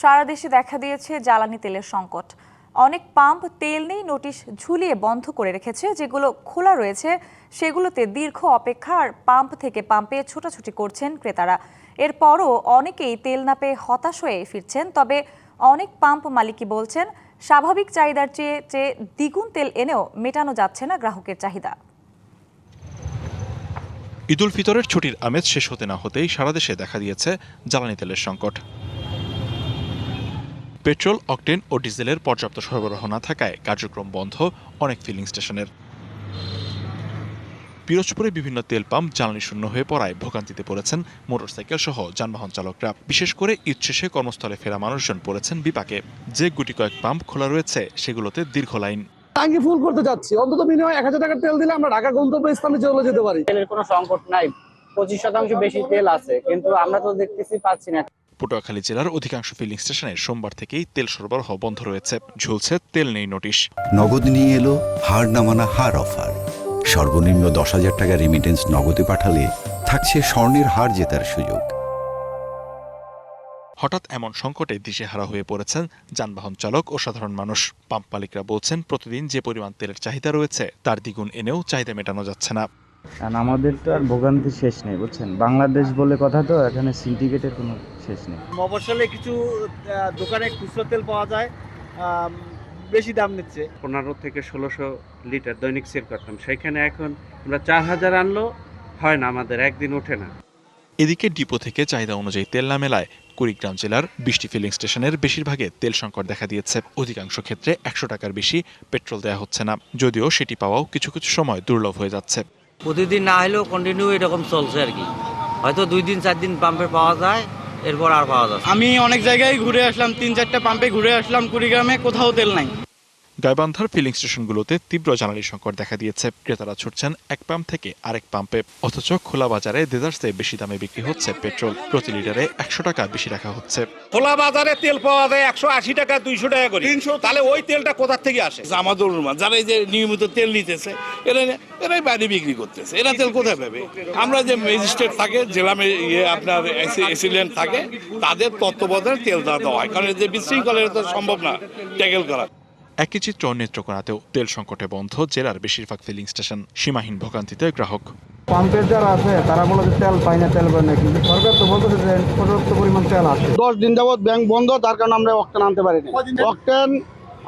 সারা দেশে দেখা দিয়েছে জ্বালানি তেলের সংকট। অনেক পাম্প তেল নেই নোটিশ ঝুলিয়ে বন্ধ করে রেখেছে, যেগুলো খোলা রয়েছে সেগুলোতে দীর্ঘ অপেক্ষা আর পাম্প থেকে পাম্পে ছোটাছুটি করছেন ক্রেতারা। এরপরও অনেকেই তেল না পেয়ে হতাশ হয়ে ফিরছেন। তবে অনেক পাম্প মালিকই বলছেন স্বাভাবিক চাহিদার চেয়ে দ্বিগুণ তেল এনেও মেটানো যাচ্ছে না গ্রাহকের চাহিদা। ঈদুল ফিতরের ছুটির আমেজ শেষ হতে না হতেই সারা দেশে দেখা দিয়েছে জ্বালানি তেলের সংকট। পেট্রোল, অকটেন ও ডিজেলের পর্যাপ্ত সরবরাহ না থাকায় কার্যক্রম বন্ধ অনেক ফিলিং স্টেশনের। পিরোজপুরে বিভিন্ন তেল পাম্প জ্বালানি শূন্য হয়ে পড়ায় ভোগান্তিতে পড়েছেন মোটরসাইকেল সহ যানবাহন চালকরা। বিশেষ করে ঈদ শেষে কর্মস্থলে ফেরা মানুষজন পড়েছেন বিপাকে। যে গুটি কয়েক পাম্প খোলা রয়েছে সেগুলোতে দীর্ঘ লাইন। ট্যাঙ্কি ফুল করতে যাচ্ছি, অন্তত মিনিমাম 1000 টাকার তেল দিলে আমরা ঢাকা গন্তব্যস্থানে চলে যেতে পারি। তেলের কোনো সংকট নাই, 25% বেশি তেল আছে, কিন্তু আমরা তো দেখতেছি পাচ্ছি না। পটুয়াখালী জেলার অধিকাংশ ফিলিং স্টেশনে সোমবার থেকেই তেল সরবরাহ বন্ধ রয়েছে। ঝুলছে তেল নেই নোটিশ। নগদ নিয়ে এলো হার নামানা হার অফার। সর্বনিম্ন 10,000 টাকা রেমিটেন্স নগদে পাঠালে থাকছে স্বর্ণের হার জেতার সুযোগ। হঠাৎ এমন সংকটে দিশেহারা হয়ে পড়েছেন যানবাহন চালক ও সাধারণ মানুষ। পাম্প মালিকরা বলছেন প্রতিদিন যে পরিমাণ তেলের চাহিদা রয়েছে তার দ্বিগুণ এনেও চাহিদা মেটানো যাচ্ছে না। কারণ আমাদের তো আর ভোগান্তি শেষ নেই, বুঝছেন। বাংলাদেশ বলে কথা, তো এখানে সিন্ডিকেটের কোনো শেষ নেই। মফস্বলে কিছু দোকানে খুচরো তেল পাওয়া যায়, বেশি দাম নিচ্ছে। 15 থেকে 1600 লিটার দৈনিক সেল করতাম, সেখানে এখন আমরা 4000 আনলো হয় না, আমাদের একদিন ওঠে না। এদিকে ডিপো থেকে চাহিদা অনুযায়ী তেল না মেলায় কুড়িগ্রাম জেলার 20টি ফিলিং স্টেশনের বেশিরভাগে তেল সংকট দেখা দিয়েছে। অধিকাংশ ক্ষেত্রে 100 টাকার বেশি পেট্রোল দেওয়া হচ্ছে না, যদিও সেটি পাওয়াও কিছু কিছু সময় দুর্লভ হয়ে যাচ্ছে। প্রতিদিন না হলেও কন্টিনিউ এরকম চলছে আর কি। হয়তো 2 দিন 4 দিন পাম্পে পাওয়া যায়, এরপর আর পাওয়া যায়। আমি অনেক জায়গায় ঘুরে আসলাম, 3-4টা পাম্পে ঘুরে আসলাম, কুড়িগ্রামে কোথাও তেল নাই। গাইবান্ধার ফিলিং স্টেশনগুলোতে তীব্র জ্বালানি সংকট দেখা দিয়েছে। ক্রেতারা ছুটছেন এক পাম্প থেকে আরেক পাম্পে, অথচ খোলা বাজারে দেদারসে বেশি দামে বিক্রি হচ্ছে পেট্রোল। প্রতি লিটারে 100 টাকা বেশি রাখা হচ্ছে। খোলা বাজারে তেল পাওয়া যায় 180 টাকা, 200 টাকা করে। তাহলে ওই তেলটা কোথা থেকে আসে? আমাদের যারা এই যে নিয়মিত তেল নিতেছে এরাই বাইরে বিক্রি করতেছে। এরা তেল কোথায় পাবে? আমরা যে ম্যাজিস্ট্রেট থাকে, জেলা আপনার এসিলেন্ট থাকে, তাদের তত্ত্বাবধানে তেল দেওয়া হয়, কারণ যে বিশৃঙ্খলের তো সম্ভব না ট্যাকেল করা। একই চিত্র নেত্রকোনাতেও তেল সংকটে বন্ধ জেলার বেশিরভাগ ফিলিং স্টেশন। সীমাহীন ভোগান্তিতে গ্রাহক। পাম্পের যারা আছে তারা বলে যে তেল পায় না, তেল পায় না, কিন্তু সরকার তো বলতেছে যে পর্যাপ্ত পরিমাণ তেল আসে। 10 দিন যাবত ব্যাংক বন্ধ, তার কারণে আমরা অকটেন আনতে পারিনি। অকটেন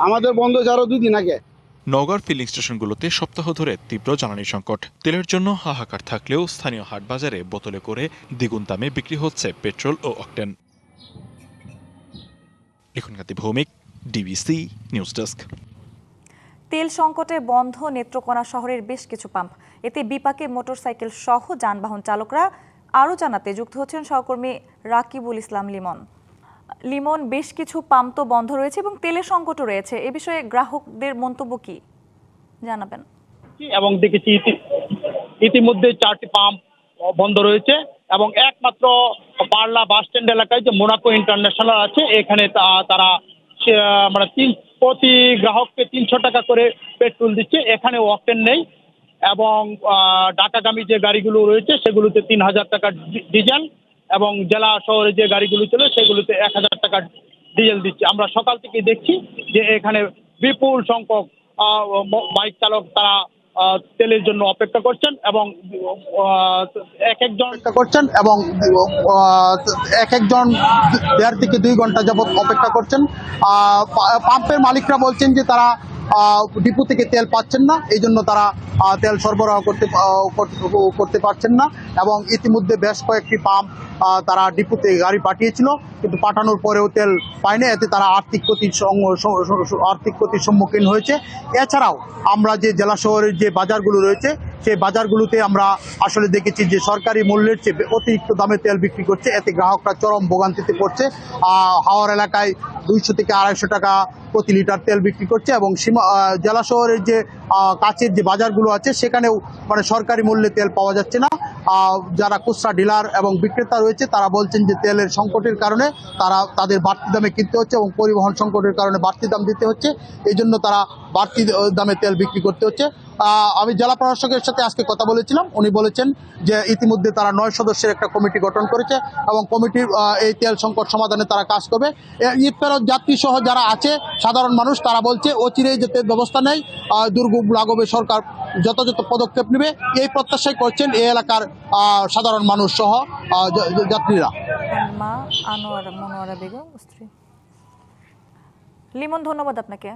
আমাদের বন্ধ হয়েছে আরো 2 দিন আগে। নওগাঁর ফিলিং স্টেশনগুলোতে সপ্তাহ ধরে তীব্র জ্বালানি সংকট। তেলের জন্য হাহাকার থাকলেও স্থানীয় হাট বাজারে বোতলে করে দ্বিগুণ দামে বিক্রি হচ্ছে পেট্রোল ও octane. Likhonkanti Bhowmik, DBC news desk. তেল সংকটে বন্ধ নেত্রকোনা শহরের বেশ কিছু পাম্প। এতে বিপাকে মোটরসাইকেল সহ যানবাহন চালকরা। আরও জানাতে যুক্ত হচ্ছেন সহকর্মী রাকিবুল ইসলাম লিমন। লিমন, বেশ কিছু পাম্প তো বন্ধ রয়েছে এবং তেলের সংকটও রয়েছে, এ বিষয়ে গ্রাহকদের মন্তব্য কি জানাবেন? এবং দেখেছি ইতিমধ্যে 4টি পাম্প বন্ধ রয়েছে এবং একমাত্র পার্লা বাস স্ট্যান্ড এলাকায় যে মোনাকো ইন্টারন্যাশনাল আছে, এখানে তারা মানে প্রতি গ্রাহককে 300 টাকা করে পেট্রোল দিচ্ছে। এখানে অকটেন নেই এবং ঢাকাগামী যে গাড়িগুলো রয়েছে সেগুলোতে 3000 টাকা ডিজেল এবং জেলা শহরে যে গাড়িগুলো চলে সেগুলোতে 1000 টাকা ডিজেল দিচ্ছে। আমরা সকাল থেকে দেখছি যে এখানে বিপুল সংখ্যক বাইক চালক তারা তেলের জন্য অপেক্ষা করছেন এবং এক একজন 1.5 থেকে 2 ঘন্টা যাবত অপেক্ষা করছেন। পাম্পের মালিকরা বলছেন যে তারা ডিপো থেকে তেল পাচ্ছেন না, এই জন্য তারা তেল সরবরাহ করতে পারছেন না এবং ইতিমধ্যে বেশ কয়েকটি পাম্প তারা ডিপোতে গাড়ি পাঠিয়েছিল, কিন্তু পাঠানোর পরেও তেল পায়নি। এতে তারা আর্থিক ক্ষতির সম্মুখীন হয়েছে। এছাড়াও আমরা যে জেলা শহরের যে বাজারগুলো রয়েছে সেই বাজারগুলোতে আমরা আসলে দেখেছি যে সরকারি মূল্যের চেয়ে অতিরিক্ত দামে তেল বিক্রি করছে। এতে গ্রাহকরা চরম ভোগান্তিতে পড়ছে। হাওড় এলাকায় 200 থেকে 250 টাকা প্রতি লিটার তেল বিক্রি করছে এবং জেলা শহরের যে কাছের যে বাজারগুলো আছে সেখানেও মানে সরকারি মূল্যে তেল পাওয়া যাচ্ছে না। যারা খুচরা ডিলার এবং বিক্রেতা রয়েছে তারা বলছেন যে তেলের সংকটের কারণে তাদের বাড়তি দামে কিনতে হচ্ছে এবং পরিবহন সংকটের কারণে বাড়তি দাম দিতে হচ্ছে, এই জন্য তারা বাড়তি দামে তেল বিক্রি করতে হচ্ছে। আমি জেলা প্রশাসকের সাথে আজকে কথা বলেছিলাম, উনি বলেছেন যে ইতিমধ্যে তারা 9 সদস্যের একটা কমিটি গঠন করেছে এবং কমিটির এই তেল সংকট সমাধানে তারা কাজ করবে। ঈদ ফেরত যাত্রী সহ যারা আছে সাধারণ মানুষ তারা বলছে অচিরেই যাতে ব্যবস্থা নেয়, দুর্যোগ লাঘবে সরকার যথাযথ পদক্ষেপ নেবে, এই প্রত্যাশাই করছেন এই এলাকার সাধারণ মানুষ সহ যাত্রীরা। মা আনোয়ারা মনোয়ারা বেগম স্ত্রী। লিমন, ধন্যবাদ আপনাকে।